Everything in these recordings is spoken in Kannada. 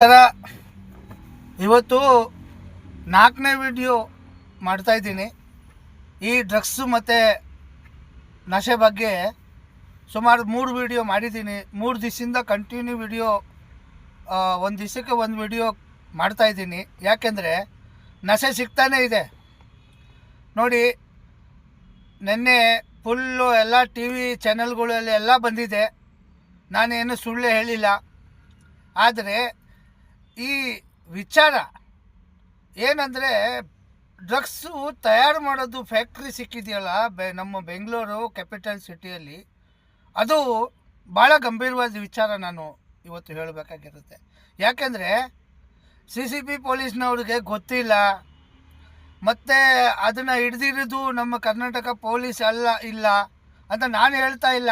ಥರ ಇವತ್ತು 4ನೇ ವಿಡಿಯೋ ಮಾಡ್ತಾಯಿದ್ದೀನಿ. ಈ ಡ್ರಗ್ಸು ಮತ್ತು ನಶೆ ಬಗ್ಗೆ ಸುಮಾರು 3 ವಿಡಿಯೋ ಮಾಡಿದ್ದೀನಿ. 3 ದಿವಸದಿಂದ ಕಂಟಿನ್ಯೂ ವಿಡಿಯೋ, ಒಂದು ದಿವಸಕ್ಕೆ ಒಂದು ವಿಡಿಯೋ ಮಾಡ್ತಾಯಿದ್ದೀನಿ. ಯಾಕೆಂದರೆ ನಶೆ ಸಿಗ್ತಾನೇ ಇದೆ. ನೋಡಿ, ನಿನ್ನೆ ಫುಲ್ಲು ಎಲ್ಲ ಟಿ ವಿ ಚಾನೆಲ್ಗಳಲ್ಲಿ ಎಲ್ಲ ಬಂದಿದೆ. ನಾನೇನು ಸುಳ್ಳು ಹೇಳಿಲ್ಲ. ಆದರೆ ಈ ವಿಚಾರ ಏನಂದರೆ, ಡ್ರಗ್ಸು ತಯಾರು ಮಾಡೋದು ಫ್ಯಾಕ್ಟ್ರಿ ಸಿಕ್ಕಿದೆಯಲ್ಲ ನಮ್ಮ ಬೆಂಗಳೂರು ಕ್ಯಾಪಿಟಲ್ ಸಿಟಿಯಲ್ಲಿ, ಅದು ಭಾಳ ಗಂಭೀರವಾದ ವಿಚಾರ. ನಾನು ಇವತ್ತು ಹೇಳಬೇಕಾಗಿರುತ್ತೆ. ಯಾಕೆಂದರೆ CCP ಪೊಲೀಸ್ನವ್ರಿಗೆ ಗೊತ್ತಿಲ್ಲ, ಮತ್ತು ಅದನ್ನು ಹಿಡ್ದಿರೋದು ನಮ್ಮ ಕರ್ನಾಟಕ ಪೊಲೀಸ್ ಇಲ್ಲ ಅಂತ ನಾನು ಹೇಳ್ತಾ ಇಲ್ಲ.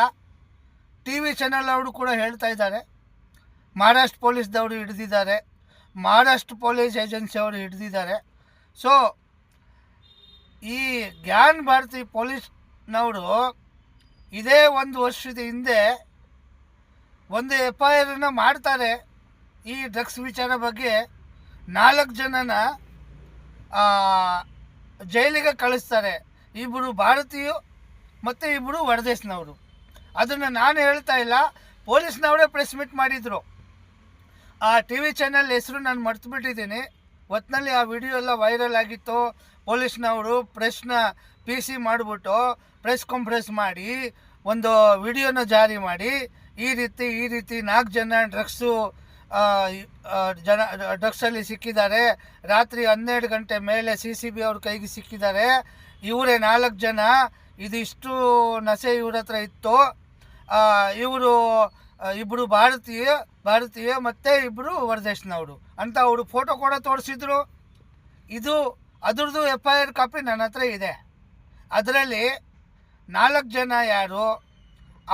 ಟಿ ವಿ ಚಾನಲ್ ಅವರು ಕೂಡ ಹೇಳ್ತಾ ಇದ್ದಾರೆ. ಮಹಾರಾಷ್ಟ್ರ ಪೊಲೀಸ್ದವರು ಹಿಡ್ದಿದ್ದಾರೆ, ಮಹಾರಾಷ್ಟ್ರ ಪೊಲೀಸ್ ಏಜೆನ್ಸಿ ಅವರು ಹಿಡ್ದಿದ್ದಾರೆ. ಸೊ ಈ ಜ್ಞಾನ್ ಭಾರತಿ ಪೊಲೀಸ್ನವರು ಇದೇ 1 ವರ್ಷದ ಹಿಂದೆ ಒಂದು FIR ಮಾಡ್ತಾರೆ. ಈ ಡ್ರಗ್ಸ್ ವಿಚಾರ ಬಗ್ಗೆ 4 ಜನನ ಜೈಲಿಗೆ ಕಳಿಸ್ತಾರೆ. 2 ಭಾರತೀಯರು ಮತ್ತು 2 ಹೊರದೇಶನವರು. ಅದನ್ನು ನಾನು ಹೇಳ್ತಾ ಇಲ್ಲ, ಪೊಲೀಸ್ನವರೇ ಪ್ರೆಸ್ ಮೀಟ್ ಮಾಡಿದರು. ಆ ಟಿ ವಿ ಚಾನಲ್ ಹೆಸರು ನಾನು ಮರ್ತುಬಿಟ್ಟಿದ್ದೀನಿ. ಒಟ್ಟಿನಲ್ಲಿ ಆ ವಿಡಿಯೋ ಎಲ್ಲ ವೈರಲ್ ಆಗಿತ್ತು. ಪೊಲೀಸ್ನವರು ಪ್ರೆಸ್ನ PC ಮಾಡಿಬಿಟ್ಟು ಪ್ರೆಸ್ ಕಾನ್ಫರೆನ್ಸ್ ಮಾಡಿ ಒಂದು ವಿಡಿಯೋನ ಜಾರಿ ಮಾಡಿ, ಈ ರೀತಿ 4 ಜನ ಡ್ರಗ್ಸಲ್ಲಿ ಸಿಕ್ಕಿದ್ದಾರೆ, ರಾತ್ರಿ 12 ಗಂಟೆ ಮೇಲೆ CCB ಅವ್ರ ಕೈಗೆ ಸಿಕ್ಕಿದ್ದಾರೆ, ಇವರೇ 4 ಜನ, ಇದಿಷ್ಟು ನಶೆ ಇವ್ರ ಹತ್ರ ಇತ್ತು, ಇವರು 2 ಭಾರತೀಯ ಮತ್ತು 2 ಹೊರದೇಶನವರು ಅಂತ ಅವರು ಫೋಟೋ ಕೂಡ ತೋರಿಸಿದ್ರು. ಅದ್ರದ್ದು FIR ಕಾಪಿ ನನ್ನ ಹತ್ರ ಇದೆ. ಅದರಲ್ಲಿ 4 ಜನ ಯಾರು,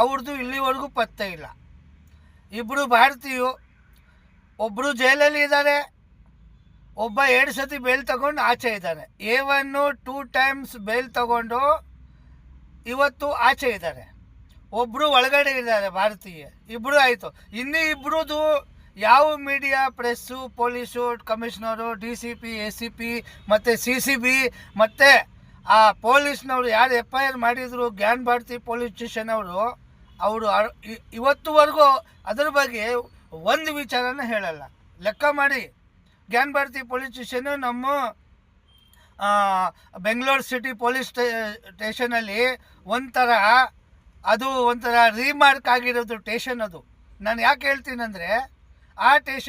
ಅವ್ರದ್ದು ಇಲ್ಲಿವರೆಗೂ ಪತ್ತೆ ಇಲ್ಲ. 2 ಭಾರತೀಯರು, ಒಬ್ಬರು ಜೈಲಲ್ಲಿ ಇದ್ದಾರೆ, ಒಬ್ಬ 2 ಸತಿ ಬೇಲ್ ತಗೊಂಡು ಆಚೆ ಇದ್ದಾನೆ. A1 2 ಟೈಮ್ಸ್ ಬೇಲ್ ತಗೊಂಡು ಇವತ್ತು ಆಚೆ ಇದ್ದಾರೆ. ಒಬ್ಬರು ಒಳಗಡೆ ಇದ್ದಾರೆ ಭಾರತೀಯ. 2 ಆಯಿತು. ಇನ್ನೂ 2 ಯಾವ media, press, police, commissioner, DCP, ACP ಮತ್ತು CCB ಮತ್ತು ಆ ಪೊಲೀಸ್ನವರು ಯಾರು FIR ಮಾಡಿದರು, ಜ್ಞಾನ್ ಭಾರತಿ ಪೊಲೀಸ್ ಸ್ಟೇಷನ್ ಅವರು ಇವತ್ತುವರೆಗೂ ಅದರ ಬಗ್ಗೆ ಒಂದು ವಿಚಾರನ ಹೇಳಲ್ಲ. ಲೆಕ್ಕ ಮಾಡಿ, ಜ್ಞಾನ್ ಭಾರತಿ ಪೊಲೀಸ್ ಸ್ಟೇಷನ್ನು ನಮ್ಮ ಬೆಂಗಳೂರು ಸಿಟಿ ಪೊಲೀಸ್ ಸ್ಟೇಷನಲ್ಲಿ ಒಂಥರ ರೀಮಾರ್ಕ್ ಆಗಿರೋದು ಸ್ಟೇಷನ್. ಅದು ನಾನು ಯಾಕೆ ಹೇಳ್ತೀನಂದರೆ, ಆ ಸ್ಟೇಷನ್